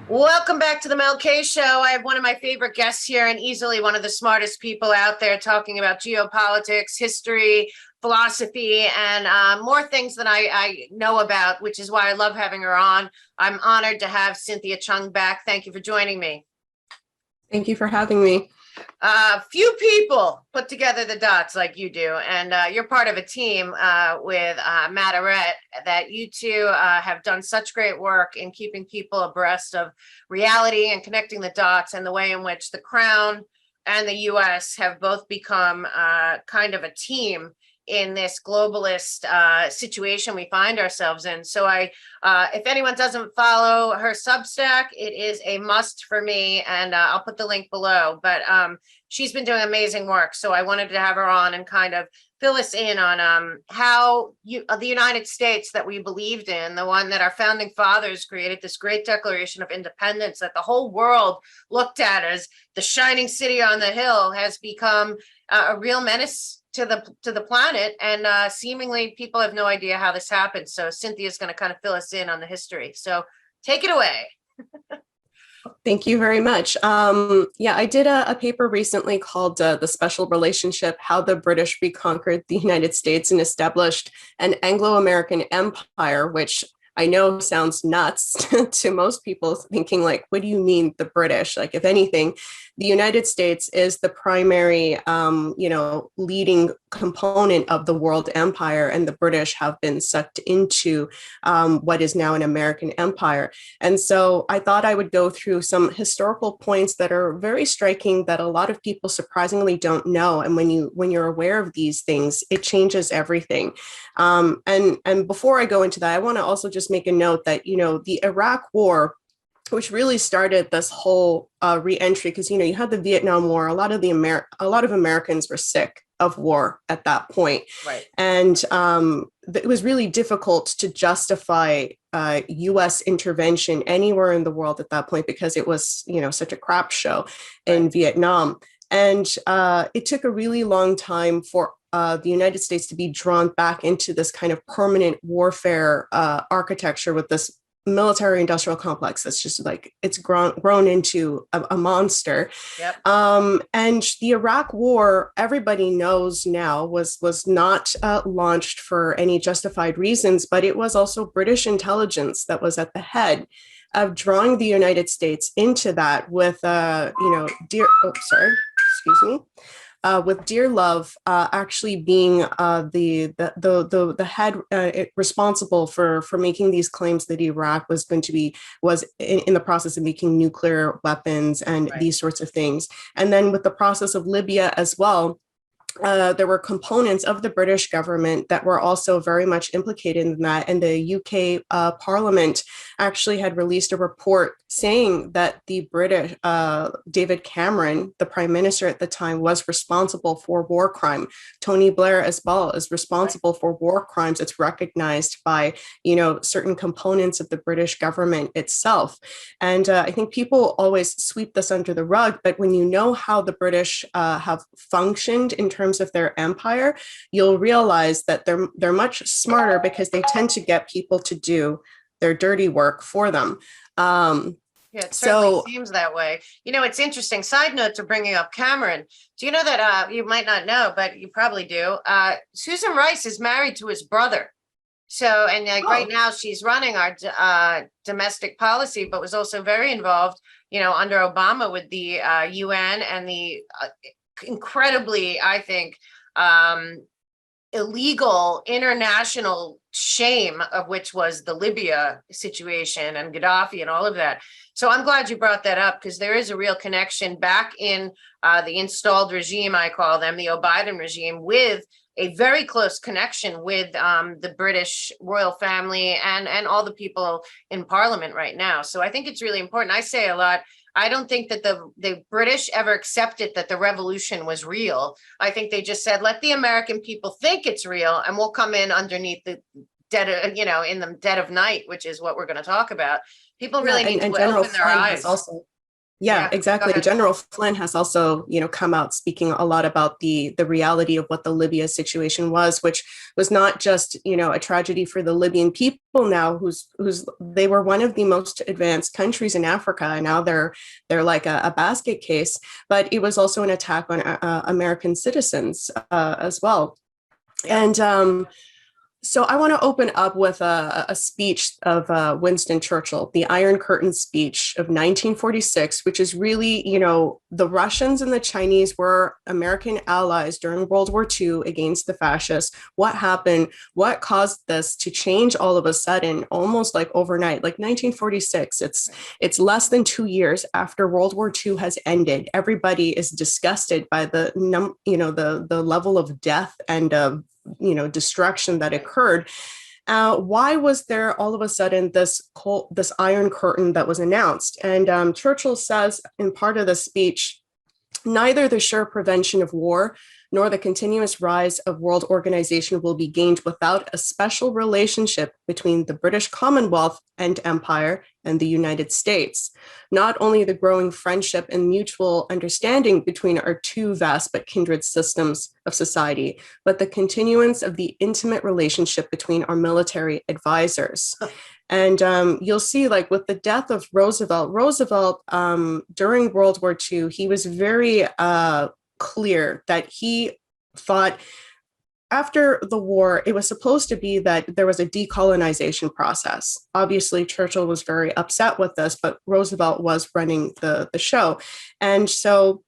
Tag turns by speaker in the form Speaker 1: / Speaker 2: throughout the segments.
Speaker 1: Welcome back to the Mel K Show. I have one of my favorite guests here and easily one of the smartest people out there talking about geopolitics, history, philosophy, and more things than I know about, which is why I love having her on. I'm honored to have Cynthia Chung back. Thank you for joining me.
Speaker 2: Thank you for having me.
Speaker 1: Few people put together the dots like you do, and you're part of a team with Matt Arrett that you two have done such great work in keeping people abreast of reality and connecting the dots and the way in which the Crown and the U.S. have both become kind of a team in this globalist situation we find ourselves in. So if anyone doesn't follow her Substack, it is a must for me, and I'll put the link below. But she's been doing amazing work, so I wanted to have her on and kind of fill us in on how the United States that we believed in, the one that our founding fathers created this great Declaration of Independence that the whole world looked at as the shining city on the hill, has become a real menace to the planet, and seemingly people have no idea how this happened. So Cynthia's going to kind of fill us in on the history. So take it away.
Speaker 2: Thank you very much. Yeah, I did a paper recently called The Special Relationship, How the British Reconquered the United States and Established an Anglo-American Empire, which I know sounds nuts to most people, thinking like, what do you mean the British? Like, if anything, the United States is the primary, leading component of the world empire, and the British have been sucked into what is now an American empire. And so I thought I would go through some historical points that are very striking that a lot of people surprisingly don't know. And when you're aware of these things, it changes everything. And before I go into that, I want to also just make a note that, the Iraq War, which really started this whole re-entry, because, you had the Vietnam War, a lot of Americans were sick of war at that point.
Speaker 1: Right.
Speaker 2: And it was really difficult to justify US intervention anywhere in the world at that point, because it was, such a crap show in Vietnam. And it took a really long time for the United States to be drawn back into this kind of permanent warfare architecture with this military industrial complex that's just like, it's grown into a monster.
Speaker 1: Yep.
Speaker 2: And the Iraq War, everybody knows now, was not launched for any justified reasons, but it was also British intelligence that was at the head of drawing the United States into that with, with Dear Love actually being the head responsible for making these claims that Iraq was in the process of making nuclear weapons and these sorts of things. And then with the process of Libya as well, there were components of the British government that were also very much implicated in that. And the UK Parliament actually had released a report saying that the British, David Cameron, the Prime Minister at the time, was responsible for war crime. Tony Blair as well is responsible for war crimes. It's recognized by, certain components of the British government itself. And I think people always sweep this under the rug, but when you know how the British have functioned in terms of their empire, you'll realize that they're much smarter, because they tend to get people to do their dirty work for them.
Speaker 1: Yeah, it certainly seems that way. It's interesting. Side note to bringing up Cameron. Do you know that you might not know, but you probably do. Susan Rice is married to his brother. So, and right now she's running our domestic policy, but was also very involved, under Obama with the UN and the incredibly, I think, illegal international shame of which was the Libya situation and Gaddafi and all of that. So I'm glad you brought that up, because there is a real connection back in the installed regime, I call them, the Biden regime, with a very close connection with the British royal family and all the people in Parliament right now. So I think it's really important. I say a lot, I don't think that the British ever accepted that the revolution was real. I think they just said, let the American people think it's real, and we'll come in underneath the dead, in the dead of night, which is what we're going to talk about. People really need to open their eyes.
Speaker 2: Yeah,
Speaker 1: Yeah, go
Speaker 2: exactly. And
Speaker 1: ahead.
Speaker 2: General Flynn has also, come out speaking a lot about the reality of what the Libya situation was, which was not just, a tragedy for the Libyan people now, who's they were one of the most advanced countries in Africa, and now they're like a basket case, but it was also an attack on American citizens as well.
Speaker 1: Yep.
Speaker 2: And so I want to open up with a speech of Winston Churchill, the Iron Curtain speech of 1946, which is really, the Russians and the Chinese were American allies during World War II against the fascists. What happened? What caused this to change all of a sudden, almost like overnight? Like 1946, it's less than 2 years after World War II has ended. Everybody is disgusted by the level of death and destruction that occurred. Why was there all of a sudden this Iron Curtain that was announced? And Churchill says in part of the speech, neither the sure prevention of war nor the continuous rise of world organization will be gained without a special relationship between the British Commonwealth and Empire and the United States. Not only the growing friendship and mutual understanding between our two vast but kindred systems of society, but the continuance of the intimate relationship between our military advisors. And you'll see, like with the death of Roosevelt, during World War II, he was very clear that he thought after the war, it was supposed to be that there was a decolonization process. Obviously, Churchill was very upset with this, but Roosevelt was running the show. And so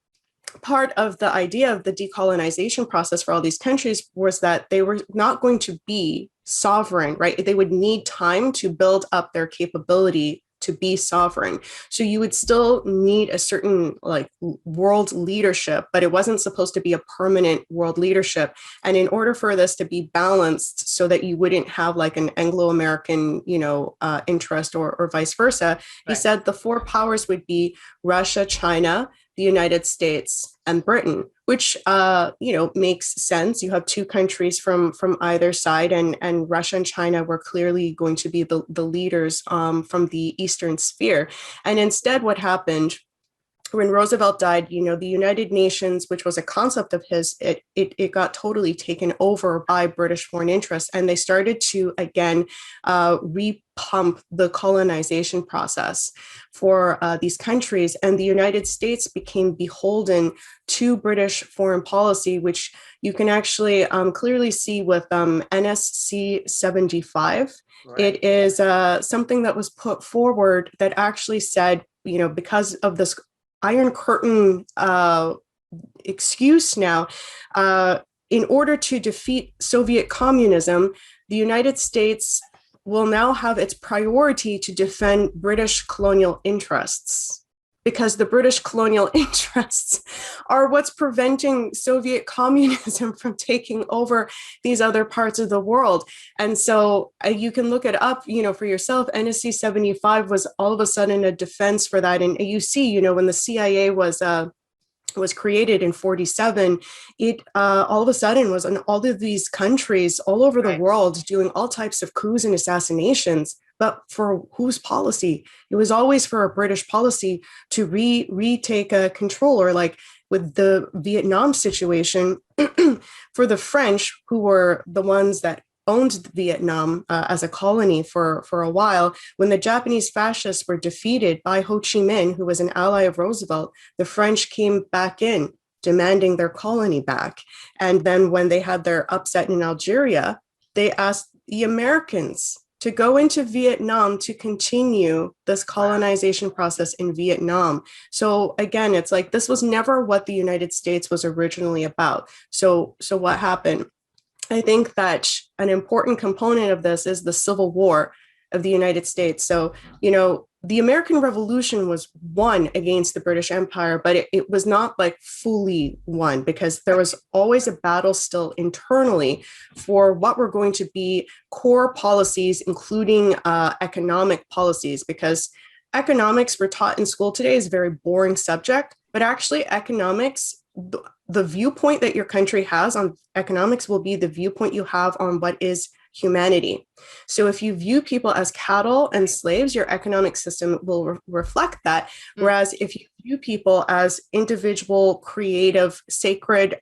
Speaker 2: part of the idea of the decolonization process for all these countries was that they were not going to be sovereign, right? They would need time to build up their capability to be sovereign. So you would still need a certain like world leadership, but it wasn't supposed to be a permanent world leadership. And in order for this to be balanced so that you wouldn't have like an Anglo-American, interest or vice versa, he said the four powers would be Russia, China, the United States, and Britain, which makes sense. You have two countries from either side, and Russia and China were clearly going to be the leaders from the Eastern sphere. And instead, what happened when Roosevelt died, the United Nations, which was a concept of his, it got totally taken over by British foreign interests, and they started to again repump the colonization process for these countries, and the United States became beholden to British foreign policy, which you can actually clearly see with NSC 75. Right. It is something that was put forward that actually said, because of this Iron Curtain excuse now, in order to defeat Soviet communism, the United States will now have its priority to defend British colonial interests, because the British colonial interests are what's preventing Soviet communism from taking over these other parts of the world. And so you can look it up, for yourself. NSC 75 was all of a sudden a defense for that. And you see, when the CIA was created in 47, it all of a sudden was in all of these countries all over the world doing all types of coups and assassinations. But for whose policy? It was always for a British policy to retake control, or like with the Vietnam situation, for the French, who were the ones that owned Vietnam as a colony for a while. When the Japanese fascists were defeated by Ho Chi Minh, who was an ally of Roosevelt, the French came back in, demanding their colony back. And then when they had their upset in Algeria, they asked the Americans to go into Vietnam to continue this colonization process in Vietnam. So again, it's like this was never what the United States was originally about. So what happened? I think that an important component of this is the Civil War of the United States. So, the American Revolution was won against the British Empire, but it was not like fully won, because there was always a battle still internally for what were going to be core policies, including economic policies, because economics we're taught in school today is a very boring subject, but actually economics, the viewpoint that your country has on economics will be the viewpoint you have on what is humanity. So if you view people as cattle and slaves, your economic system will reflect that. Whereas if you view people as individual, creative, sacred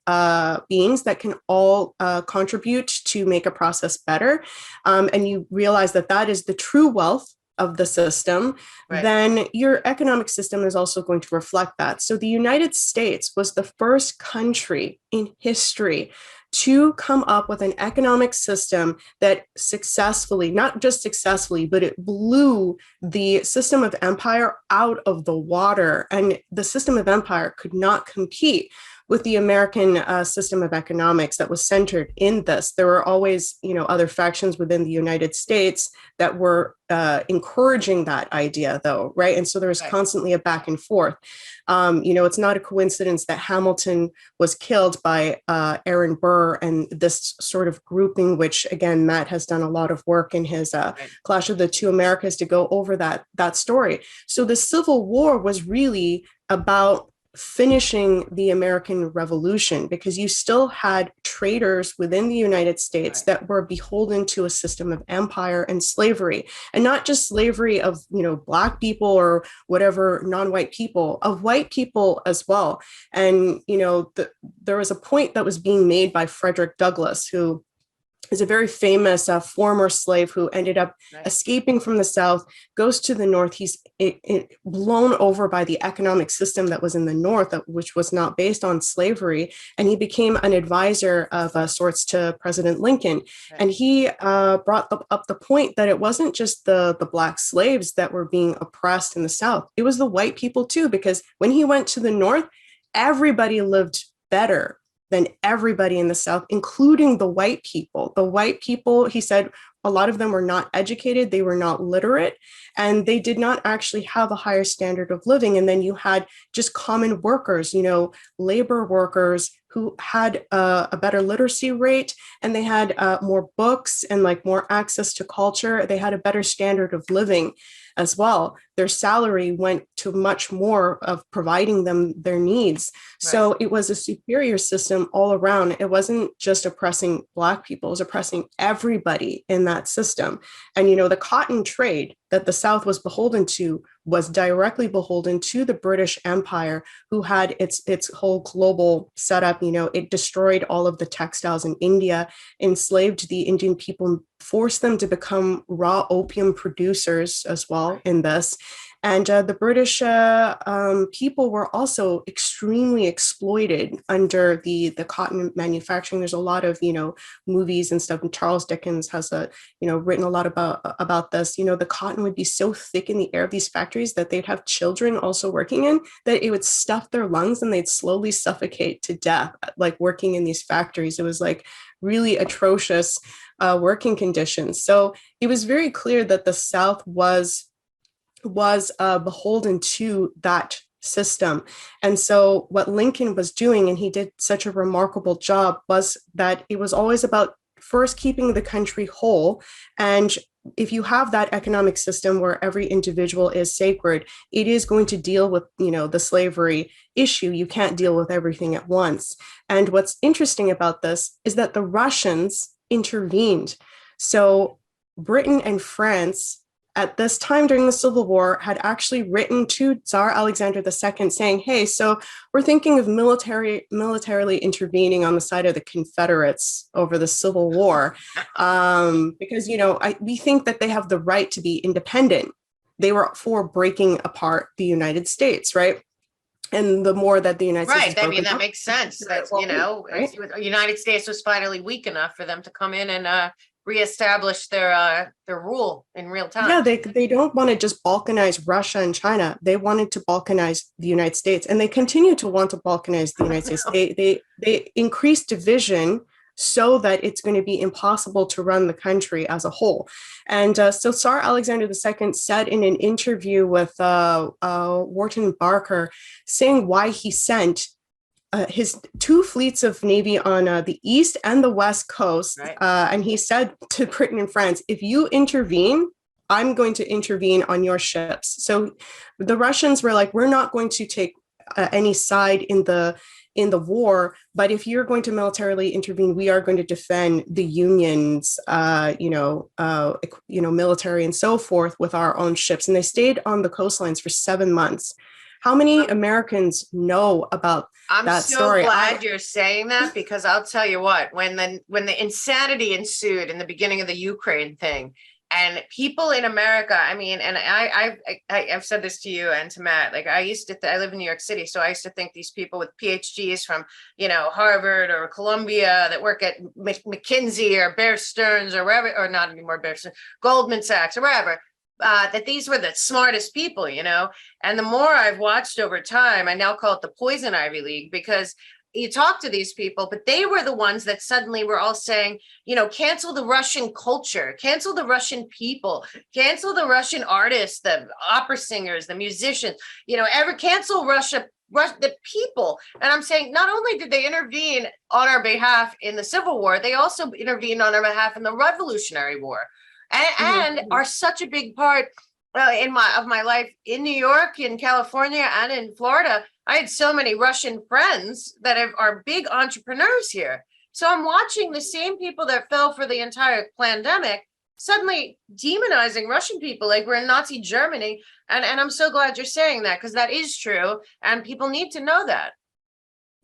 Speaker 2: beings that can all contribute to make a process better, and you realize that that is the true wealth of the system,
Speaker 1: Right.
Speaker 2: then your economic system is also going to reflect that. So the United States was the first country in history to come up with an economic system that successfully, not just successfully, but it blew the system of empire out of the water. And the system of empire could not compete with the American system of economics that was centered in this. There were always, other factions within the United States that were encouraging that idea, though, right? And so there was constantly a back and forth. It's not a coincidence that Hamilton was killed by Aaron Burr and this sort of grouping, which again, Matt has done a lot of work in his Clash of the Two Americas to go over that story. So the Civil War was really about finishing the American Revolution, because you still had traders within the United States that were beholden to a system of empire and slavery, and not just slavery of, Black people or whatever non-white people, of white people as well. And, there was a point that was being made by Frederick Douglass, who is a very famous former slave who ended up escaping from the South, goes to the North. He's blown over by the economic system that was in the North, which was not based on slavery. And he became an advisor of sorts to President Lincoln. And he brought up the point that it wasn't just the Black slaves that were being oppressed in the South. It was the white people too, because when he went to the North, everybody lived better than everybody in the South, including the white people. The white people, he said, a lot of them were not educated, they were not literate, and they did not actually have a higher standard of living. And then you had just common workers, labor workers who had a better literacy rate, and they had more books and more access to culture. They had a better standard of living as well. Their salary went to much more of providing them their needs. Right. So it was a superior system all around. It wasn't just oppressing Black people, it was oppressing everybody in that system. And, the cotton trade that the South was beholden to was directly beholden to the British Empire, who had its whole global setup. It destroyed all of the textiles in India, enslaved the Indian people, forced them to become raw opium producers as well in this. And the British people were also extremely exploited under the cotton manufacturing. There's a lot of, movies and stuff. And Charles Dickens has written a lot about this. The cotton would be so thick in the air of these factories that they'd have children also working in, that it would stuff their lungs and they'd slowly suffocate to death, working in these factories. It was really atrocious working conditions. So it was very clear that the South was beholden to that system. And so what Lincoln was doing, and he did such a remarkable job, was that it was always about first keeping the country whole. And if you have that economic system where every individual is sacred, it is going to deal with, the slavery issue. You can't deal with everything at once. And what's interesting about this is that the Russians intervened. So Britain and France at this time during the Civil War had actually written to Tsar Alexander II saying, hey, so we're thinking of militarily intervening on the side of the Confederates over the Civil War, because, we think that they have the right to be independent. They were for breaking apart the United States, right? And the more that the United States
Speaker 1: that makes sense. That's, right? The United States was finally weak enough for them to come in and reestablish their rule in real time.
Speaker 2: Yeah, they don't want to just balkanize Russia and China. They wanted to balkanize the United States, and they continue to want to balkanize the United States. They increase division so that it's going to be impossible to run the country as a whole. And so Tsar Alexander II said in an interview with Wharton Barker, saying why he sent his two fleets of Navy on the East and the West Coast. Right. And he said to Britain and France, if you intervene, I'm going to intervene on your ships. So the Russians were like, we're not going to take any side in the war, but if you're going to militarily intervene, we are going to defend the Union's, military and so forth with our own ships. And they stayed on the coastlines for 7 months. How many Americans know about
Speaker 1: I'm
Speaker 2: that
Speaker 1: so
Speaker 2: story?
Speaker 1: glad you're saying that, because I'll tell you what, when the insanity ensued in the beginning of the Ukraine thing, and people in America, I mean, and I've said this to you and to Matt, like I live in New York City, so I used to think these people with PhDs from, Harvard or Columbia that work at McKinsey or Bear Stearns or wherever, or not anymore Bear Stearns, Goldman Sachs or wherever, that these were the smartest people, and the more I've watched over time, I now call it the poison Ivy League, because you talk to these people, but they were the ones that suddenly were all saying, cancel the Russian culture, cancel the Russian people, cancel the Russian artists, the opera singers, the musicians, cancel Russia, the people. And I'm saying, not only did they intervene on our behalf in the Civil War, they also intervened on our behalf in the Revolutionary War, and are such a big part of my life in New York, in California, and in Florida. I had so many Russian friends that are big entrepreneurs here. So I'm watching the same people that fell for the entire pandemic suddenly demonizing Russian people like we're in Nazi Germany. And I'm so glad you're saying that, because that is true. And people need to know that.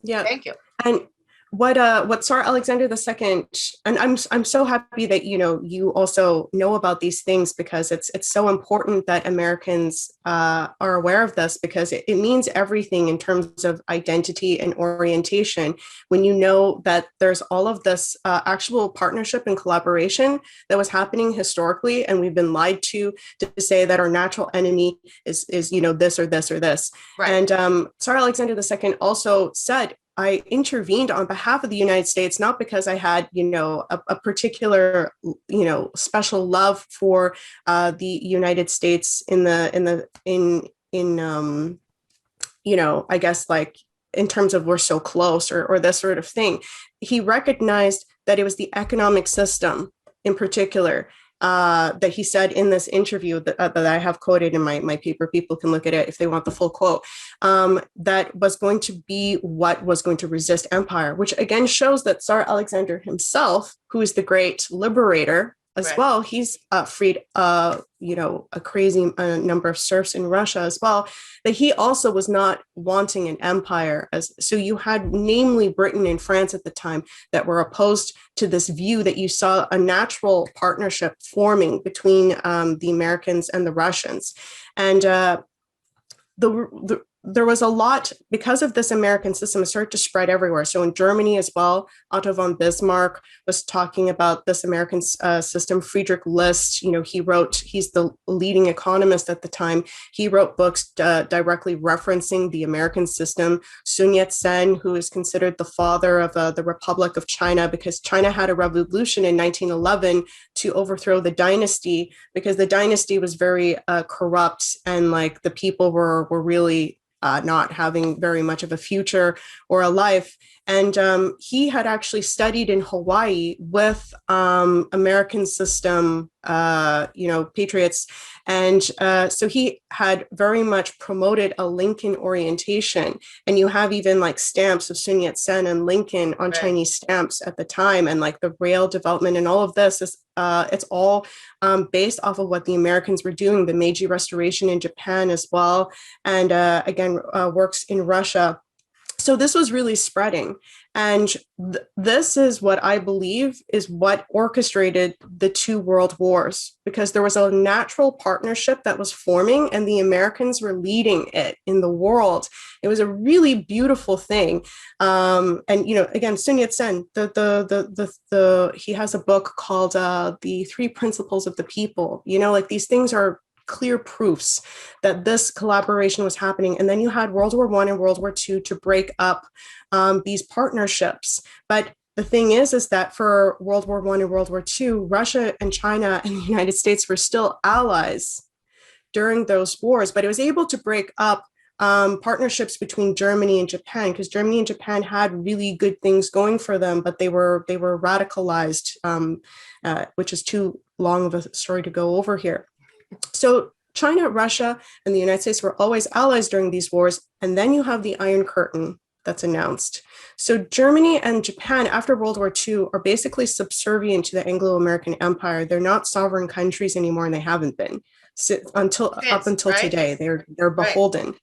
Speaker 2: Yeah.
Speaker 1: Thank you.
Speaker 2: And what Tsar Alexander II, and I'm so happy that you also know about these things, because it's so important that Americans are aware of this, because it means everything in terms of identity and orientation. When you know that there's all of this actual partnership and collaboration that was happening historically, and we've been lied to say that our natural enemy is this or this or this. Right. And Tsar Alexander II also said, I intervened on behalf of the United States, not because I had, a particular, special love for the United States I guess, like, in terms of we're so close or this sort of thing. He recognized that it was the economic system in particular that he said in this interview that I have quoted in my paper. People can look at it if they want the full quote, that was going to be what was going to resist empire, which again shows that Tsar Alexander himself, who is the great liberator as right. well, he's freed a crazy number of serfs in Russia as well, that he also was not wanting an empire. So you had namely Britain and France at the time that were opposed to this view that you saw a natural partnership forming between the Americans and the Russians. And there was a lot, because of this American system, it started to spread everywhere. So in Germany as well, Otto von Bismarck was talking about this American system. Friedrich List, he's the leading economist at the time. He wrote books directly referencing the American system. Sun Yat-sen, who is considered the father of the Republic of China, because China had a revolution in 1911 to overthrow the dynasty, because the dynasty was very corrupt, and like the people were really not having very much of a future or a life. And he had actually studied in Hawaii with American system, patriots. And so he had very much promoted a Lincoln orientation. And you have even like stamps of Sun Yat-sen and Lincoln on right. Chinese stamps at the time. And like the rail development and all of this is, it's all based off of what the Americans were doing, the Meiji Restoration in Japan as well. And again, works in Russia. So this was really spreading. And this is what I believe is what orchestrated the two world wars, because there was a natural partnership that was forming and the Americans were leading it in the world. It was a really beautiful thing. And, again, Sun Yat-sen, he has a book called The Three Principles of the People. Like these things are clear proofs that this collaboration was happening. And then you had World War I and World War II to break up these partnerships. But the thing is that for World War I and World War II, Russia and China and the United States were still allies during those wars, but it was able to break up partnerships between Germany and Japan, because Germany and Japan had really good things going for them, but they were radicalized, which is too long of a story to go over here. So China, Russia, and the United States were always allies during these wars. And then you have the Iron Curtain that's announced. So Germany and Japan after World War II are basically subservient to the Anglo-American Empire. They're not sovereign countries anymore, and they haven't been up until
Speaker 1: right?
Speaker 2: today. They're beholden. Right.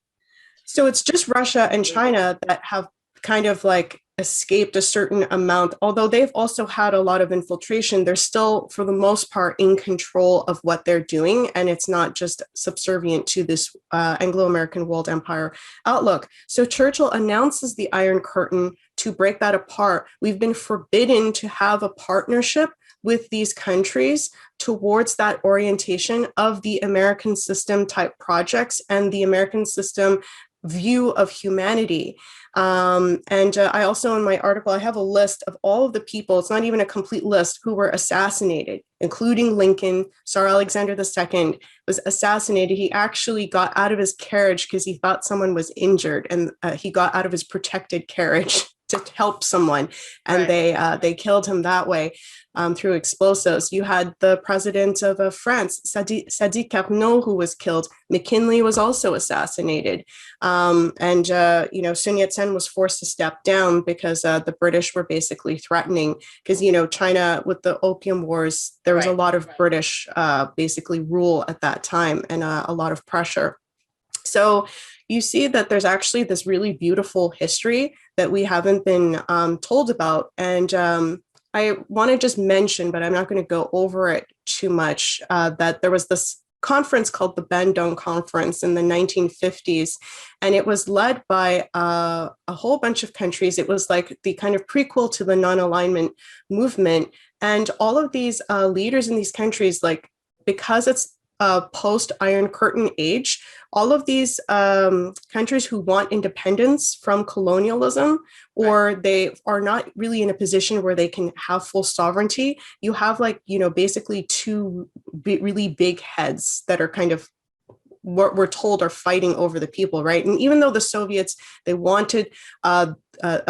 Speaker 2: So it's just Russia and China that have kind of like escaped a certain amount, although they've also had a lot of infiltration. They're still, for the most part, in control of what they're doing, and it's not just subservient to this Anglo-American world empire outlook. So Churchill announces the Iron Curtain to break that apart. We've been forbidden to have a partnership with these countries towards that orientation of the American system type projects and the American system view of humanity. I also, in my article, I have a list of all of the people, it's not even a complete list, who were assassinated, including Lincoln. Tsar Alexander II was assassinated. He actually got out of his carriage because he thought someone was injured, and he got out of his protected carriage to help someone, and they killed him that way. Through explosives. You had the president of France, Sadi Carnot, who was killed. McKinley was also assassinated. Sun Yat-sen was forced to step down because the British were basically threatening, because, China, with the Opium Wars, there was a lot of British basically rule at that time, and a lot of pressure. So you see that there's actually this really beautiful history that we haven't been told about. And I want to just mention, but I'm not going to go over it too much, that there was this conference called the Bandung Conference in the 1950s, and it was led by a whole bunch of countries. It was like the kind of prequel to the non-alignment movement. And all of these leaders in these countries, like, because it's post-Iron Curtain age, all of these countries who want independence from colonialism, or they are not really in a position where they can have full sovereignty, you have basically two really big heads that are kind of what we're told are fighting over the people, right? And even though the Soviets, they wanted a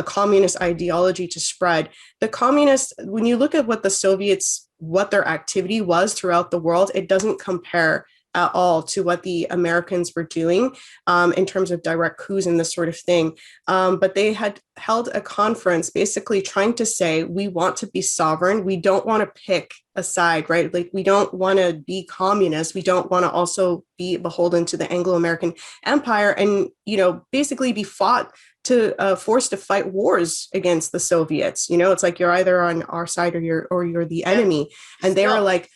Speaker 2: communist ideology to spread, the communists, when you look at what the Soviets, what their activity was throughout the world, it doesn't compare at all to what the Americans were doing in terms of direct coups and this sort of thing. But they had held a conference basically trying to say, we want to be sovereign. We don't want to pick a side, right? Like, we don't want to be communist. We don't want to also be beholden to the Anglo-American empire and, basically be forced to fight wars against the Soviets. It's like, you're either on our side or you're the enemy. And they were like,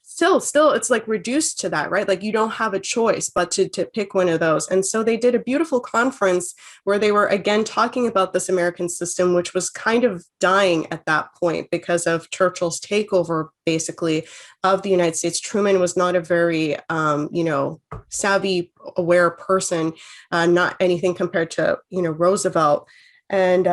Speaker 2: still it's like reduced to that, right? Like, you don't have a choice but to pick one of those. And so they did a beautiful conference where they were again talking about this American system, which was kind of dying at that point because of Churchill's takeover basically of the United States. Truman was not a very savvy, aware person, not anything compared to Roosevelt. And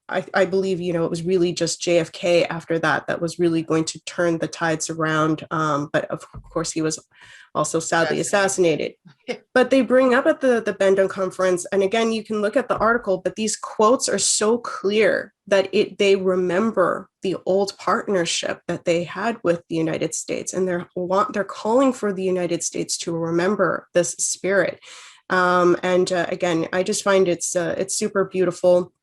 Speaker 2: I believe, it was really just JFK after that was really going to turn the tides around. But of course, he was also sadly assassinated. But they bring up at the Bandung Conference, and again, you can look at the article, but these quotes are so clear that they remember the old partnership that they had with the United States, and they're calling for the United States to remember this spirit. Again, I just find it's super beautiful.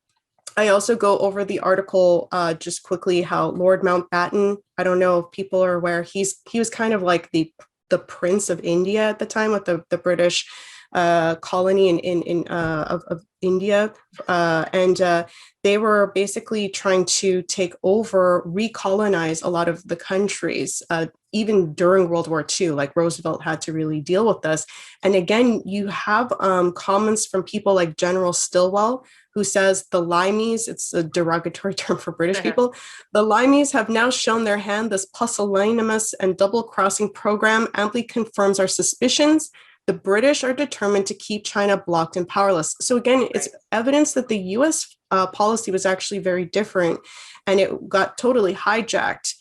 Speaker 2: I also go over the article just quickly how Lord Mountbatten, I don't know if people are aware, he was kind of like the Prince of India at the time with the British colony of India. They were basically trying to take over, recolonize a lot of the countries, even during World War II. Like, Roosevelt had to really deal with this. And again, you have comments from people like General Stilwell, who says the Limeys, it's a derogatory term for British people, the Limeys have now shown their hand. This pusillanimous and double-crossing program amply confirms our suspicions. The British are determined to keep China blocked and powerless. So again, it's evidence that the US policy was actually very different, and it got totally hijacked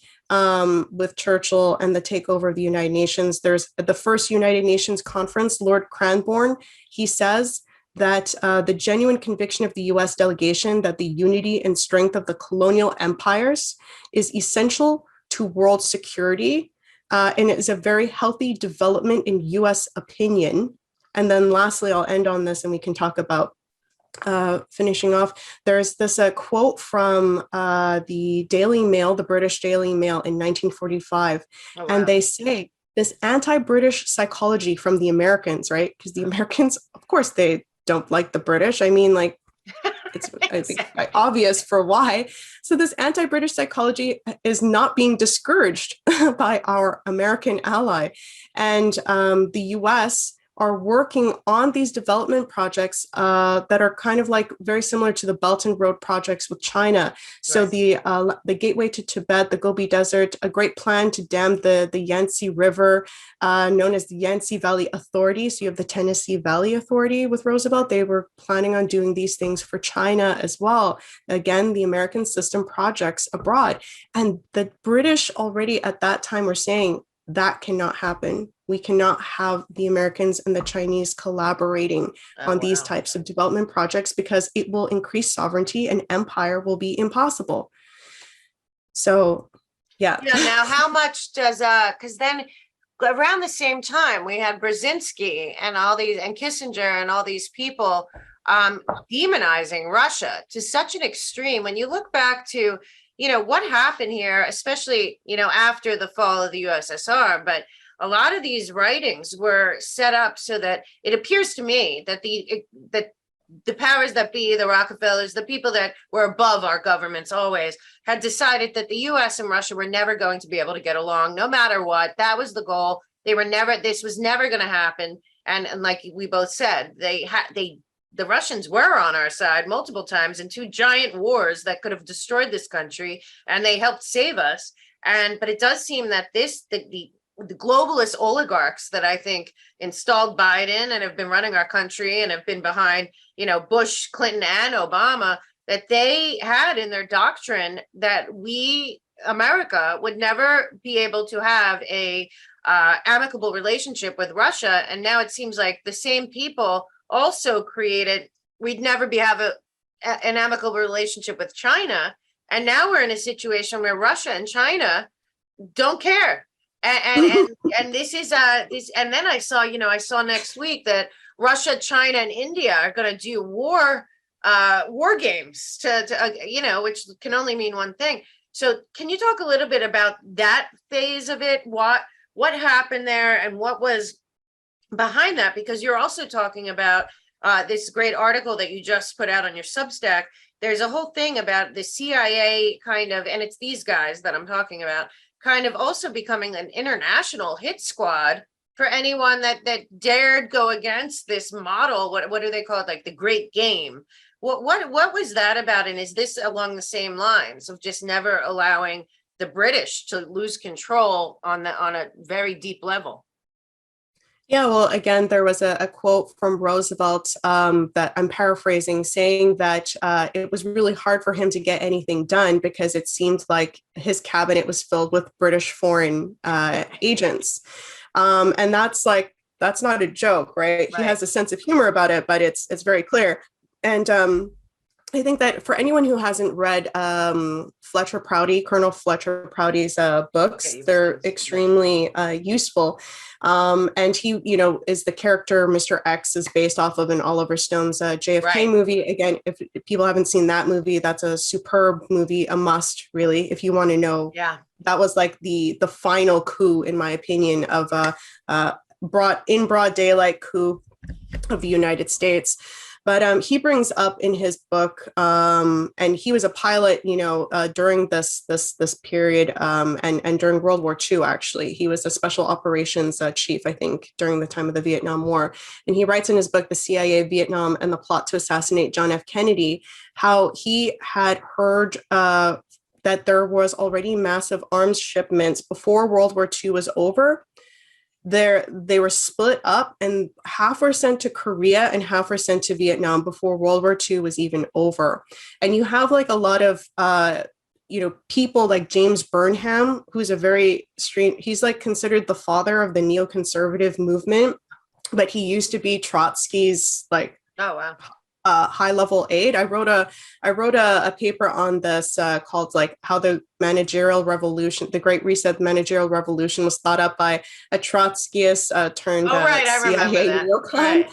Speaker 2: with Churchill and the takeover of the United Nations. There's the first United Nations conference, Lord Cranborne, he says that the genuine conviction of the US delegation that the unity and strength of the colonial empires is essential to world security, and it is a very healthy development in US opinion. And then lastly, I'll end on this and we can talk about finishing off. There's this quote from the Daily Mail, the British Daily Mail in 1945, and they say, this anti-British psychology from the Americans, right? Because the Americans, of course, they don't like the British. I mean, like, it's I think obvious for why. So this anti-British psychology is not being discouraged by our American ally, and the U.S. are working on these development projects that are kind of like very similar to the Belt and Road projects with China. So
Speaker 1: Right.
Speaker 2: the gateway to Tibet, the Gobi Desert, a great plan to dam the Yangtze River, known as the Yangtze Valley Authority. So you have the Tennessee Valley Authority with Roosevelt. They were planning on doing these things for China as well. Again, the American system projects abroad. And the British already at that time were saying, that cannot happen. We cannot have the Americans and the Chinese collaborating
Speaker 1: Oh,
Speaker 2: on these
Speaker 1: wow.
Speaker 2: types of development projects because it will increase sovereignty and empire will be impossible. So, yeah.
Speaker 1: Yeah, now how much does because then around the same time we had Brzezinski and all these and Kissinger and all these people demonizing Russia to such an extreme. When you look back to, what happened here, especially, after the fall of the USSR, but a lot of these writings were set up so that it appears to me that the powers that be, the Rockefellers, the people that were above our governments always had decided that the US and Russia were never going to be able to get along, no matter what. That was the goal. This was never going to happen. And like we both said, the Russians were on our side multiple times in two giant wars that could have destroyed this country, and they helped save us. But it does seem that the globalist oligarchs that I think installed Biden and have been running our country and have been behind, Bush, Clinton, and Obama, that they had in their doctrine that we, America, would never be able to have a amicable relationship with Russia. And now it seems like the same people also created, we'd never have an amicable relationship with China. And now we're in a situation where Russia and China don't care. And this is this, and then I saw next week that Russia, China, and India are going to do war games which can only mean one thing. So can you talk a little bit about that phase of it? What happened there and what was behind that? Because you're also talking about this great article that you just put out on your Substack. There's a whole thing about the CIA kind of, and it's these guys that I'm talking about, kind of also becoming an international hit squad for anyone that dared go against this model. What do they call it? Like the Great Game. What was that about? And is this along the same lines of just never allowing the British to lose control on a very deep level?
Speaker 2: Yeah, well, again, there was a quote from Roosevelt that I'm paraphrasing, saying that it was really hard for him to get anything done because it seemed like his cabinet was filled with British foreign agents. And that's not a joke, right? He has a sense of humor about it, but it's very clear. And I think that for anyone who hasn't read Fletcher Prouty, Colonel Fletcher Prouty's books, they're extremely useful. And he, is the character Mr. X is based off of an Oliver Stone's JFK movie. Again, if people haven't seen that movie, that's a superb movie, a must, really, if you want to know.
Speaker 1: Yeah,
Speaker 2: that was like the final coup, in my opinion, of broad daylight coup of the United States. But he brings up in his book, and he was a pilot, during this period, and during World War II. Actually, he was a special operations chief, I think, during the time of the Vietnam War. And he writes in his book, "The CIA, Vietnam, and the Plot to Assassinate John F. Kennedy," how he had heard that there was already massive arms shipments before World War II was over. They were split up, and half were sent to Korea and half were sent to Vietnam before World War II was even over. And you have like a lot of people like James Burnham, who's he's like considered the father of the neoconservative movement, but he used to be Trotsky's like,
Speaker 1: oh wow,
Speaker 2: high-level aide. I wrote a paper on this called like how the managerial revolution, the Great Reset managerial revolution, was thought up by a Trotskyist turned CIA neocon.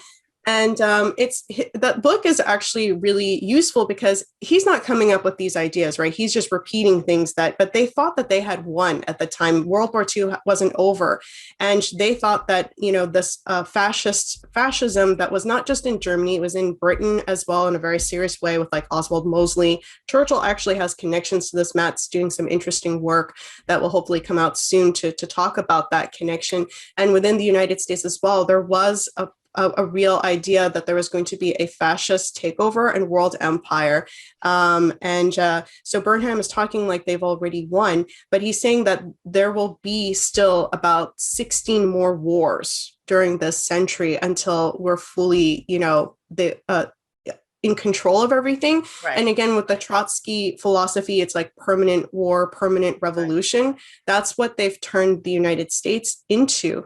Speaker 2: And the book is actually really useful because he's not coming up with these ideas, right? He's just repeating things but they thought that they had won at the time. World War II wasn't over. And they thought that, this fascism that was not just in Germany, it was in Britain as well in a very serious way with like Oswald Mosley. Churchill actually has connections to this. Matt's doing some interesting work that will hopefully come out soon to talk about that connection. And within the United States as well, there was a real idea that there was going to be a fascist takeover and world empire. So Burnham is talking like they've already won, but he's saying that there will be still about 16 more wars during this century until we're fully, in control of everything.
Speaker 1: Right.
Speaker 2: And again, with the Trotsky philosophy, it's like permanent war, permanent revolution. Right. That's what they've turned the United States into.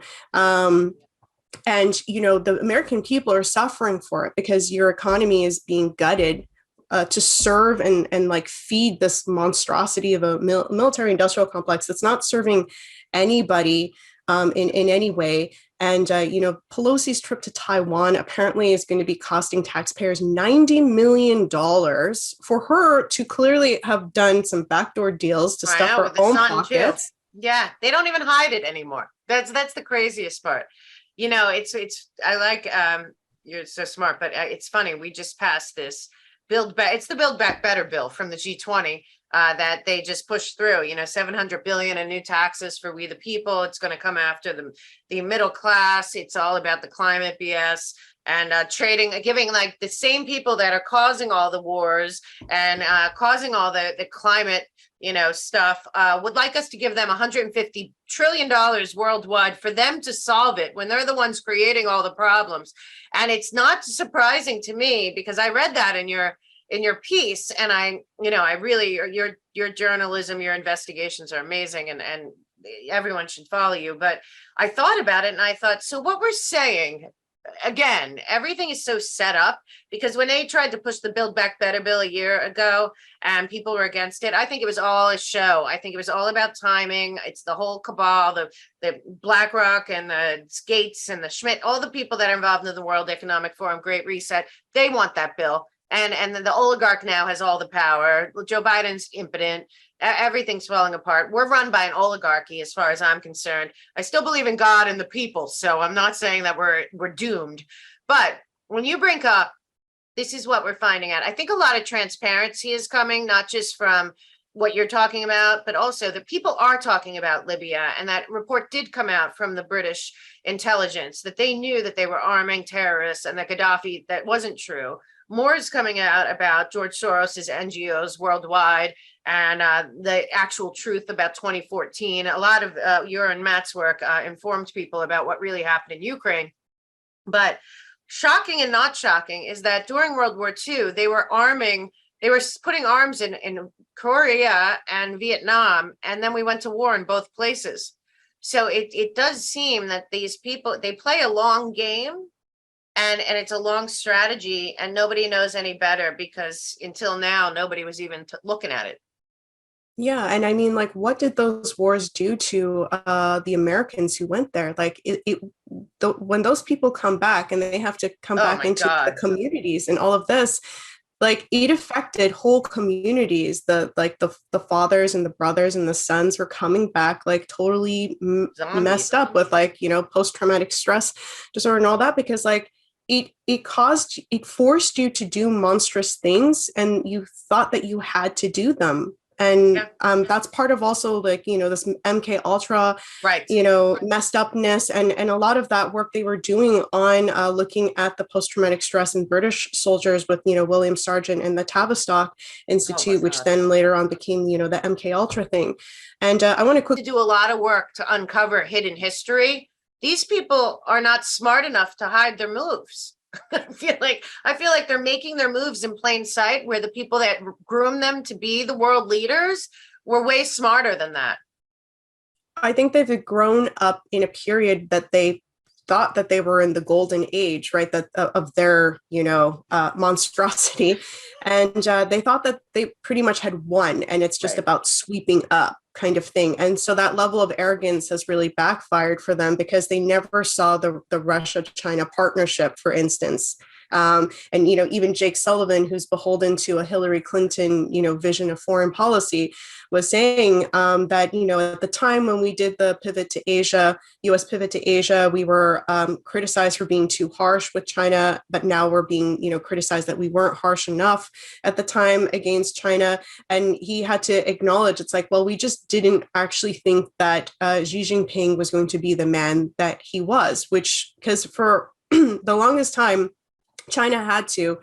Speaker 2: And, the American people are suffering for it because your economy is being gutted to serve and like feed this monstrosity of a military industrial complex that's not serving anybody in any way. And, Pelosi's trip to Taiwan apparently is going to be costing taxpayers $90 million for her to clearly have done some backdoor deals to stuff her own pockets.
Speaker 1: Yeah, they don't even hide it anymore. That's the craziest part. I like, you're so smart, but it's funny. We just passed this it's the Build Back Better bill from the G20 that they just pushed through, 700 billion in new taxes for we the people. It's going to come after the middle class. It's all about the climate BS and giving like the same people that are causing all the wars and causing all the climate stuff would like us to give them $150 trillion worldwide for them to solve it when they're the ones creating all the problems. And it's not surprising to me because I read that in your piece, and I really, your journalism, your investigations are amazing, and everyone should follow you. But I thought about it and I thought, so what we're saying, again, everything is so set up because when they tried to push the Build Back Better bill a year ago and people were against it, I think it was all a show. I think it was all about timing. It's the whole cabal, the BlackRock and the Gates and the Schmidt, all the people that are involved in the World Economic Forum, Great Reset, they want that bill. And the oligarch now has all the power. Joe Biden's impotent. Everything's falling apart. We're run by an oligarchy as far as I'm concerned. I still believe in God and the people, so I'm not saying that we're doomed. But when you bring up, this is what we're finding out. I think a lot of transparency is coming, not just from what you're talking about, but also the people are talking about Libya. And that report did come out from the British intelligence that they knew that they were arming terrorists and that Gaddafi, that wasn't true. More is coming out about George Soros's NGOs worldwide and the actual truth about 2014. A lot of your and Matt's work informed people about what really happened in Ukraine. But shocking and not shocking is that during World War II, they were putting arms in Korea and Vietnam, and then we went to war in both places. So it does seem that these people, they play a long game. And it's a long strategy, and nobody knows any better because until now, nobody was even looking at it.
Speaker 2: Yeah. And I mean, like, what did those wars do to the Americans who went there? Like when those people come back and they have to come back into the communities and all of this, like it affected whole communities. The fathers and the brothers and the sons were coming back like totally messed up with like, post-traumatic stress disorder and all that, because like, it forced you to do monstrous things and you thought that you had to do them. And that's part of also like, this MK Ultra,
Speaker 1: right,
Speaker 2: messed upness and a lot of that work they were doing on looking at the post-traumatic stress in British soldiers with, William Sargent and the Tavistock Institute, which then later on became, the MK Ultra thing. And I want to quickly
Speaker 1: do a lot of work to uncover hidden history. These people are not smart enough to hide their moves. I feel like they're making their moves in plain sight, where the people that groom them to be the world leaders were way smarter than that.
Speaker 2: I think they've grown up in a period that they thought that they were in the golden age, right? That of their, monstrosity. And they thought that they pretty much had won, and it's just about sweeping up. kind of thing. And so that level of arrogance has really backfired for them because they never saw the Russia-China partnership, for instance. And, even Jake Sullivan, who's beholden to a Hillary Clinton, vision of foreign policy, was saying that, at the time when we did the pivot to Asia, US pivot to Asia, we were criticized for being too harsh with China, but now we're being, criticized that we weren't harsh enough at the time against China. And he had to acknowledge, it's like, well, we just didn't actually think that Xi Jinping was going to be the man that he was, which, because for the longest time, China had to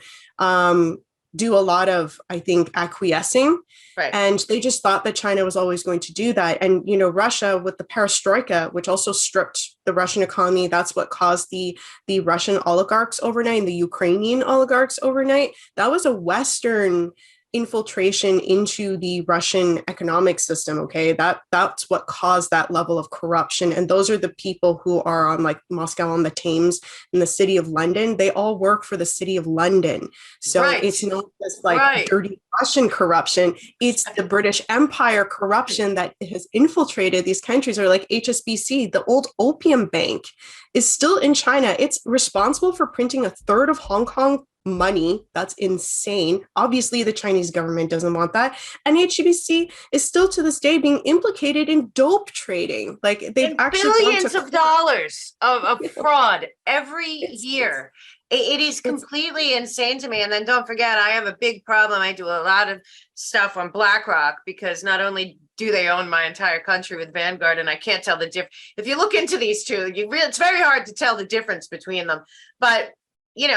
Speaker 2: do a lot of, I think, acquiescing.
Speaker 1: Right.
Speaker 2: And they just thought that China was always going to do that. And, Russia with the perestroika, which also stripped the Russian economy, that's what caused the Russian oligarchs overnight and the Ukrainian oligarchs overnight. That was a Western infiltration into the Russian economic system. Okay, that's what caused that level of corruption. And those are the people who are on like Moscow on the Thames in the city of London. They all work for the city of London. So it's not just like dirty Russian corruption. It's the British Empire corruption that has infiltrated these countries, or like HSBC, the old opium bank, is still in China. It's responsible for printing a third of Hong Kong money. That's insane. Obviously, the Chinese government doesn't want that. And HSBC is still to this day being implicated in dope trading. Like they've actually
Speaker 1: billions of dollars of fraud every year. It is completely insane to me. And then don't forget, I have a big problem. I do a lot of stuff on BlackRock because not only do they own my entire country with Vanguard, and I can't tell the difference. If you look into these two, it's very hard to tell the difference between them. But a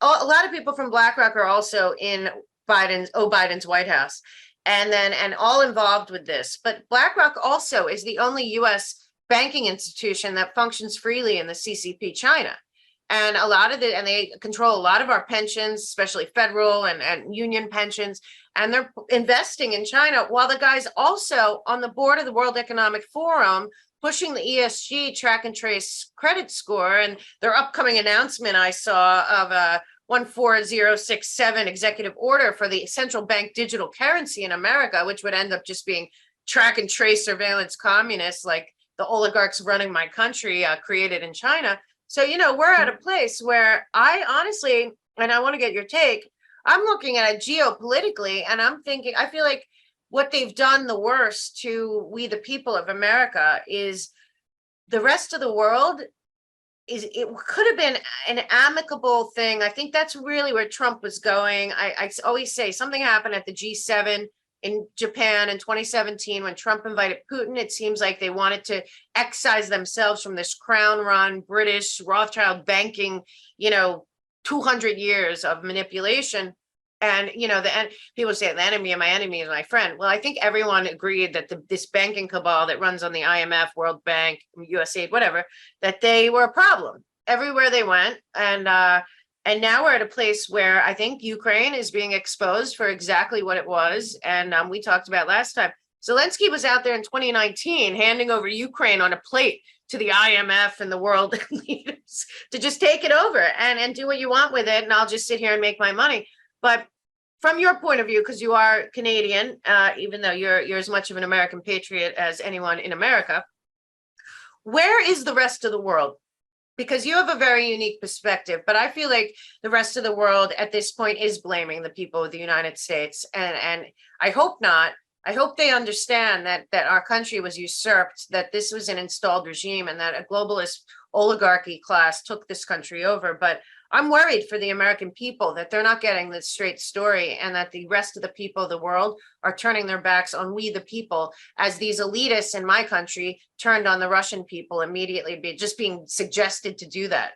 Speaker 1: lot of people from BlackRock are also in Biden's White House, and all involved with this. But BlackRock also is the only U.S. banking institution that functions freely in the CCP China. And they control a lot of our pensions, especially federal and union pensions, and they're investing in China, while the guy's also on the board of the World Economic Forum, pushing the ESG track and trace credit score. And their upcoming announcement I saw of a 14067 executive order for the central bank digital currency in America, which would end up just being track and trace surveillance communists like the oligarchs running my country created in China. So, we're at a place where I honestly, and I want to get your take, I'm looking at it geopolitically, and I'm thinking, I feel like what they've done the worst to we, the people of America, is the rest of the world. It could have been an amicable thing. I think that's really where Trump was going. I always say something happened at the G7 in Japan in 2017 when Trump invited Putin. It seems like they wanted to excise themselves from this crown-run British Rothschild banking, 200 years of manipulation. And, people say the enemy of my enemy is my friend. Well, I think everyone agreed that this banking cabal that runs on the IMF, World Bank, USAID, whatever, that they were a problem everywhere they went. And now we're at a place where I think Ukraine is being exposed for exactly what it was. And we talked about last time, Zelensky was out there in 2019 handing over Ukraine on a plate to the IMF and the world leaders to just take it over and do what you want with it. And I'll just sit here and make my money. But from your point of view, because you are Canadian, even though you're as much of an American patriot as anyone in America, where is the rest of the world? Because you have a very unique perspective, but I feel like the rest of the world at this point is blaming the people of the United States. And I hope not. I hope they understand that our country was usurped, that this was an installed regime, and that a globalist oligarchy class took this country over. But I'm worried for the American people that they're not getting the straight story, and that the rest of the people of the world are turning their backs on we, the people, as these elitists in my country turned on the Russian people immediately, just being suggested to do that.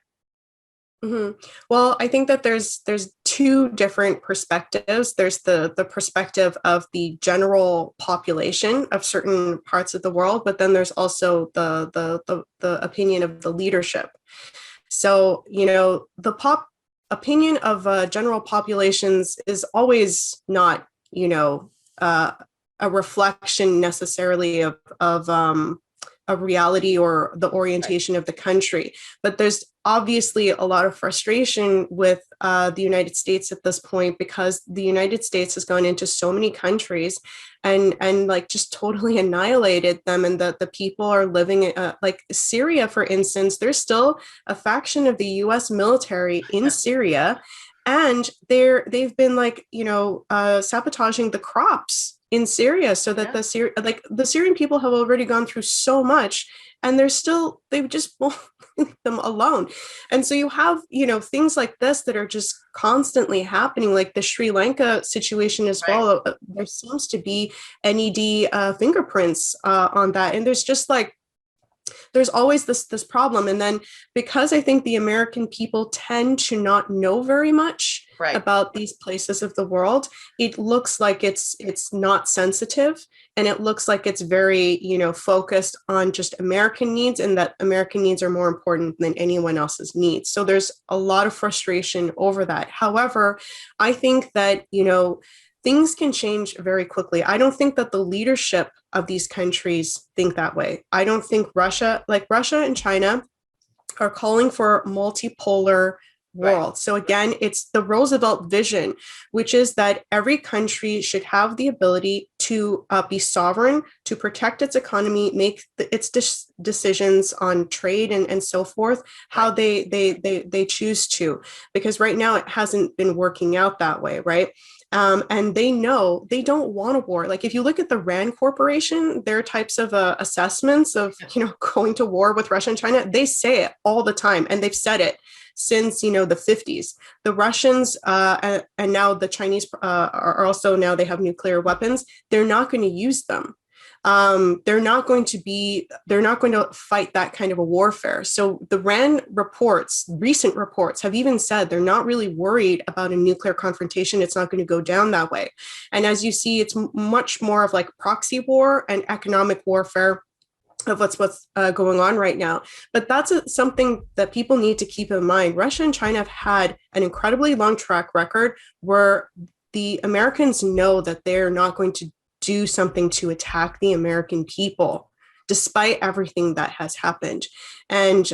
Speaker 2: Mm-hmm. Well, I think that there's two different perspectives. There's the perspective of the general population of certain parts of the world, but then there's also the opinion of the leadership. So, the opinion of general populations is always not, a reflection necessarily of a reality or the orientation of the country. But there's obviously a lot of frustration with the United States at this point, because the United States has gone into so many countries and like just totally annihilated them, and the people are living like Syria, for instance. There's still a faction of the US military in Syria, and they've been like, sabotaging the crops in Syria, so that the Syrian people have already gone through so much, and they've just won't leave them alone. And so you have, things like this that are just constantly happening, like the Sri Lanka situation as well. There seems to be NED fingerprints on that, and there's always this problem. And then, because I think the American people tend to not know very much about these places of the world, it looks like it's not sensitive, and it looks like it's very, focused on just American needs, and that American needs are more important than anyone else's needs. So there's a lot of frustration over that. However, I think that, things can change very quickly. I don't think that the leadership of these countries think that way. I don't think Russia and China are calling for multipolar world. So again, it's the Roosevelt vision, which is that every country should have the ability to be sovereign, to protect its economy, make its decisions on trade and so forth, how they choose to, because right now it hasn't been working out that way, right? And they know they don't want a war. Like, if you look at the RAND Corporation, their types of assessments of, going to war with Russia and China, they say it all the time. And they've said it since, the 50s. The Russians and now the Chinese are also, now they have nuclear weapons. They're not going to use them. They're not going to fight that kind of a warfare. So the RAND reports, recent reports, have even said they're not really worried about a nuclear confrontation. It's not going to go down that way. And as you see, it's much more of like proxy war and economic warfare of what's going on right now. But that's something that people need to keep in mind. Russia and China have had an incredibly long track record where the Americans know that they're not going to do something to attack the American people, despite everything that has happened. And,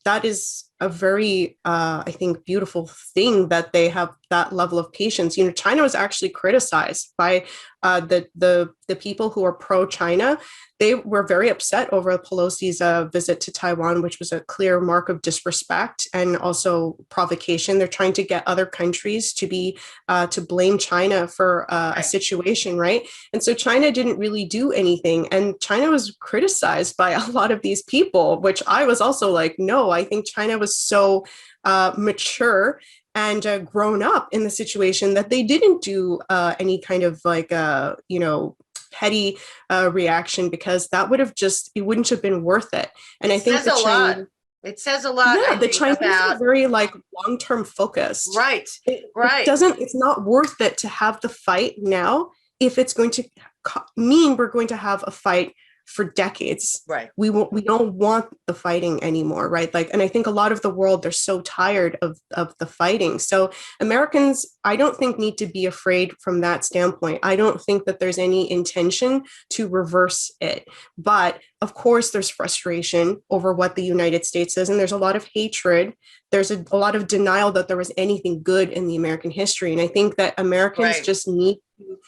Speaker 2: that is a very, I think, beautiful thing that they have that level of patience. China was actually criticized by the people who are pro-China. They were very upset over Pelosi's visit to Taiwan, which was a clear mark of disrespect and also provocation. They're trying to get other countries to blame China for a situation, right? And so China didn't really do anything, and China was criticized by a lot of these people, which I was also like, no, I think China was so mature and grown up in the situation that they didn't do any kind of like, petty reaction, because that wouldn't have been worth it. And I think the Chinese,
Speaker 1: it says a lot.
Speaker 2: Yeah, the Chinese are very like long-term focused.
Speaker 1: Right.
Speaker 2: It's not worth it to have the fight now if it's going to mean we're going to have a fight for decades.
Speaker 1: Right.
Speaker 2: We don't want the fighting anymore, right? Like, and I think a lot of the world, they're so tired of the fighting. So Americans, I don't think, need to be afraid from that standpoint. I don't think that there's any intention to reverse it. But of course, there's frustration over what the United States is, and there's a lot of hatred. There's a lot of denial that there was anything good in the American history. And I think that Americans just need to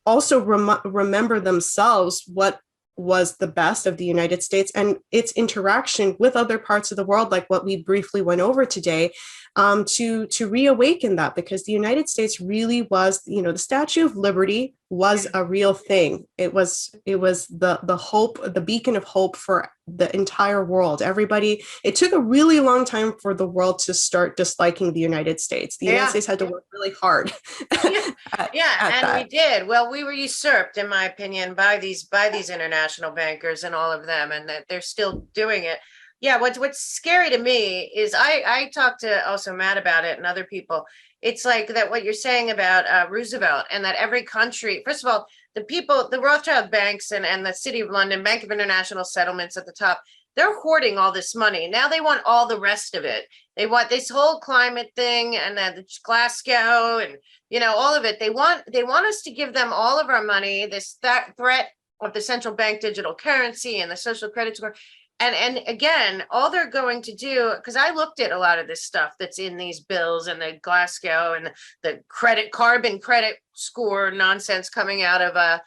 Speaker 2: also remember themselves what was the best of the United States and its interaction with other parts of the world, like what we briefly went over today, to reawaken that, because the United States really was, the Statue of Liberty was a real thing. It was the hope, the beacon of hope for the entire world. Everybody, it took a really long time for the world to start disliking the United States. The United States had to work really hard.
Speaker 1: We did. Well, we were usurped, in my opinion, by these international bankers and all of them, and that they're still doing it. Yeah, what's scary to me is I talked to also Matt about it and other people. It's like that what you're saying about Roosevelt, and that every country, first of all, the Rothschild banks and the City of London, Bank of International Settlements at the top, they're hoarding all this money. Now they want all the rest of it. They want this whole climate thing and then the Glasgow and, all of it. They want us to give them all of our money, threat of the central bank digital currency and the social credit score. And again, all they're going to do, because I looked at a lot of this stuff that's in these bills and the Glasgow and the carbon credit score nonsense coming out of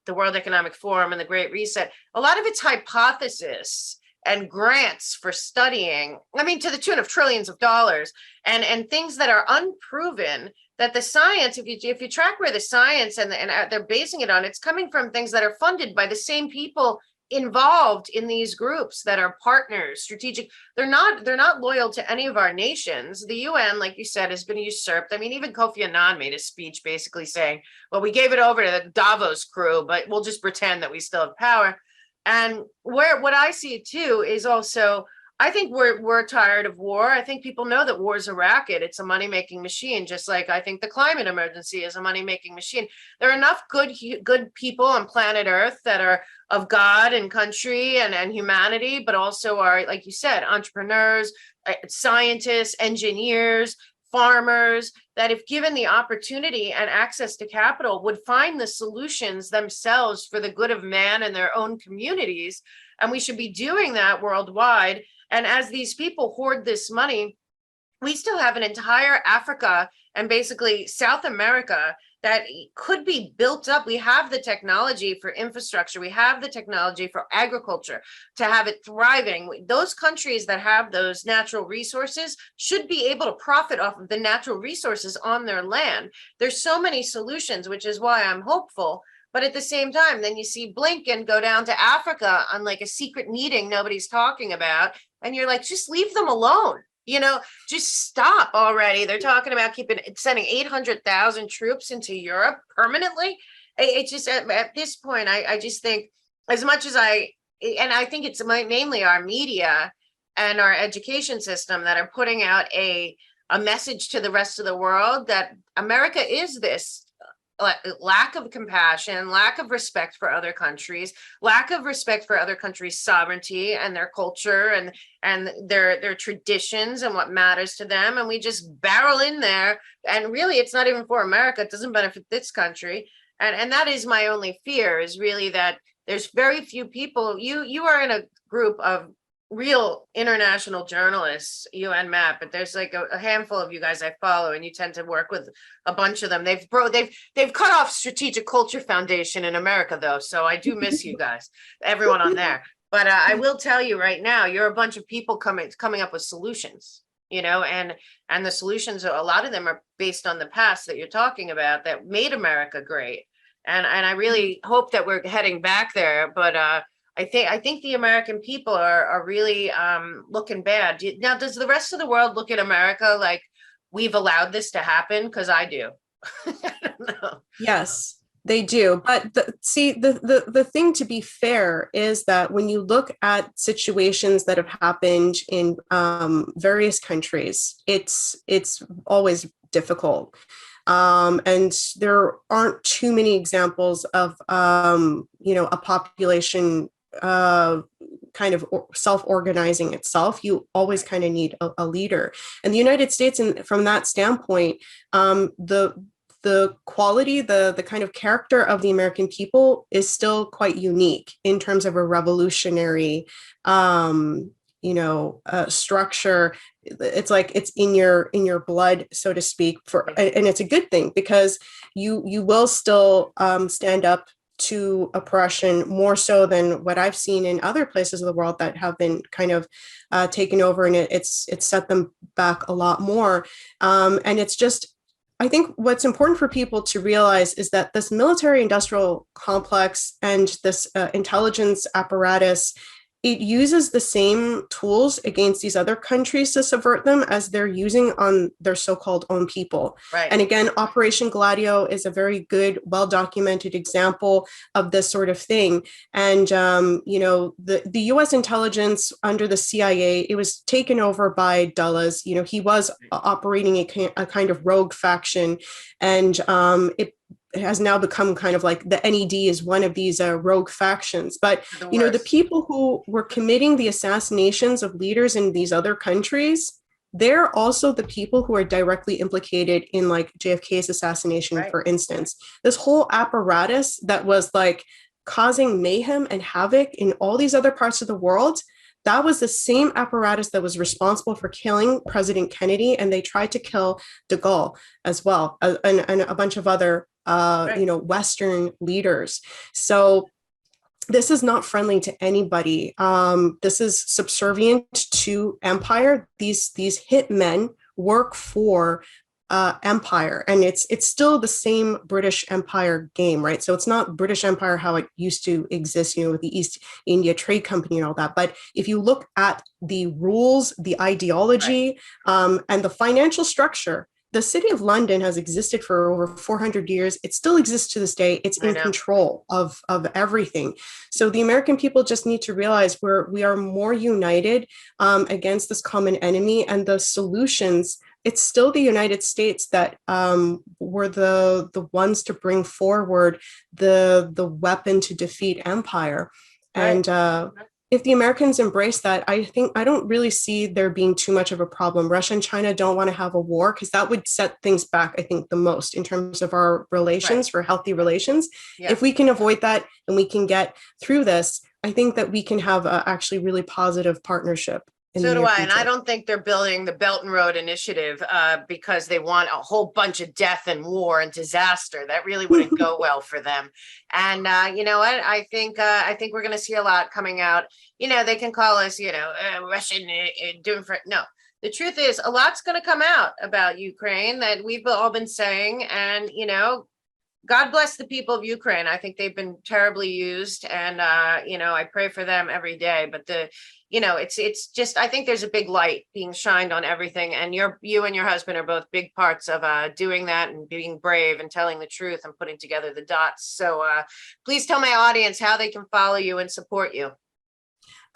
Speaker 1: the World Economic Forum and the Great Reset. A lot of it's hypothesis and grants for studying, I mean, to the tune of trillions of dollars, and things that are unproven, that the science, if you track where the science and they're basing it on, it's coming from things that are funded by the same people involved in these groups that are partners, strategic. They're not loyal to any of our nations. The UN, like you said, has been usurped. I mean, even Kofi Annan made a speech basically saying, well, we gave it over to the Davos crew, but we'll just pretend that we still have power. And what I see too is also, I think we're tired of war. I think people know that war is a racket. It's a money-making machine, just like I think the climate emergency is a money-making machine. There are enough good people on planet Earth that are of God and country and humanity, but also are, like you said, entrepreneurs, scientists, engineers, farmers, that if given the opportunity and access to capital, would find the solutions themselves for the good of man and their own communities. And we should be doing that worldwide. And as these people hoard this money, we still have an entire Africa and basically South America that could be built up. We have the technology for infrastructure. We have the technology for agriculture to have it thriving. Those countries that have those natural resources should be able to profit off of the natural resources on their land. There's so many solutions, which is why I'm hopeful. But at the same time, then you see Blinken go down to Africa on like a secret meeting nobody's talking about. And you're like, just leave them alone. You know, just stop already. They're talking about sending 800,000 troops into Europe permanently. It's just at this point, I just think as much as I think it's mainly our media and our education system that are putting out a message to the rest of the world that America is this lack of compassion, lack of respect for other countries, lack of respect for other countries' sovereignty and their culture and their traditions and what matters to them. And we just barrel in there. And really, it's not even for America. It doesn't benefit this country. And that is my only fear, is really that there's very few people. You are in a group of real international journalists, you and Matt, but there's like a handful of you guys I follow, and you tend to work with a bunch of them. They've cut off Strategic Culture Foundation in America, though, so I do miss you guys, everyone on there. But I will tell you right now, you're a bunch of people coming up with solutions, you know, and the solutions, a lot of them are based on the past that you're talking about that made America great. And I really hope that we're heading back there, but I think the American people are really looking bad. Now, does the rest of the world look at America like we've allowed this to happen? Because I do. I don't know.
Speaker 2: Yes, they do. But the thing, to be fair, is that when you look at situations that have happened in various countries, it's always difficult. And there aren't too many examples of, a population kind of self-organizing itself. You always kind of need a leader. And the United States, and from that standpoint, the quality, the kind of character of the American people is still quite unique in terms of a revolutionary structure. It's like it's in your blood, so to speak, and it's a good thing, because you will still stand up to oppression more so than what I've seen in other places of the world that have been kind of taken over, and it's set them back a lot more. And it's just, I think what's important for people to realize is that this military industrial complex and this intelligence apparatus, it uses the same tools against these other countries to subvert them as they're using on their so-called own people.
Speaker 1: Right.
Speaker 2: And again, Operation Gladio is a very good, well-documented example of this sort of thing. And, the US intelligence under the CIA, it was taken over by Dulles. He was operating a kind of rogue faction, and it has now become kind of like the NED is one of these rogue factions. But, the people who were committing the assassinations of leaders in these other countries, they're also the people who are directly implicated in like JFK's assassination, right, for instance. This whole apparatus that was like causing mayhem and havoc in all these other parts of the world, that was the same apparatus that was responsible for killing President Kennedy, and they tried to kill de Gaulle as well, and a bunch of other,
Speaker 1: Right.
Speaker 2: Western leaders. So this is not friendly to anybody. This is subservient to empire. These hitmen work for empire, and it's still the same British Empire game, right? So it's not British Empire how it used to exist, with the East India Trade Company and all that. But if you look at the rules, the ideology, and the financial structure, the city of London has existed for over 400 years. It still exists to this day. It's in control of everything. So the American people just need to realize we are more united against this common enemy, and the solutions, it's still the United States that were the ones to bring forward the weapon to defeat empire. Right. And if the Americans embrace that, I don't really see there being too much of a problem. Russia and China don't want to have a war, because that would set things back, I think, the most in terms of our relations, for healthy relations. Yeah. If we can avoid that and we can get through this, I think that we can have a actually really positive partnership.
Speaker 1: So do I, and I don't think they're building the Belt and Road Initiative because they want a whole bunch of death and war and disaster. That really wouldn't go well for them. And you know what? I think we're going to see a lot coming out. They can call us, Russian doing for no. The truth is, a lot's going to come out about Ukraine that we've all been saying, and God bless the people of Ukraine. I think they've been terribly used, and I pray for them every day. But it's just, I think there's a big light being shined on everything, and you and your husband are both big parts of doing that and being brave and telling the truth and putting together the dots. So please tell my audience how they can follow you and support you.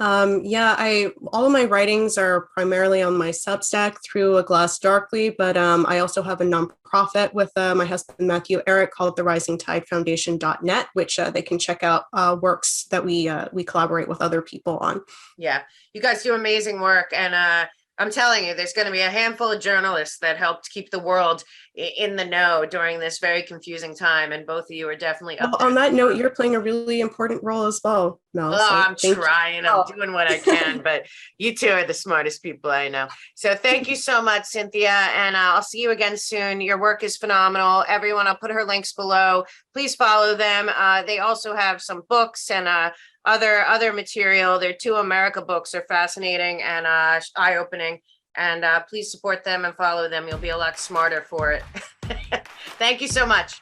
Speaker 2: All of my writings are primarily on my Substack, Through a Glass Darkly, but I also have a nonprofit with my husband, Matthew Eric, called the risingtidefoundation.net, which they can check out works that we collaborate with other people on. Yeah,
Speaker 1: you guys do amazing work, and I'm telling you, there's going to be a handful of journalists that helped keep the world in the know during this very confusing time. And both of you are definitely up there.
Speaker 2: On that note, you're playing a really important role as well, Mel.
Speaker 1: Oh, I'm trying. I'm doing what I can, but you two are the smartest people I know. So thank you so much, Cynthia. And I'll see you again soon. Your work is phenomenal. Everyone, I'll put her links below. Please follow them. They also have some books and other material. Their Two America books are fascinating and eye-opening, and please support them and follow them. You'll be a lot smarter for it. Thank you so much.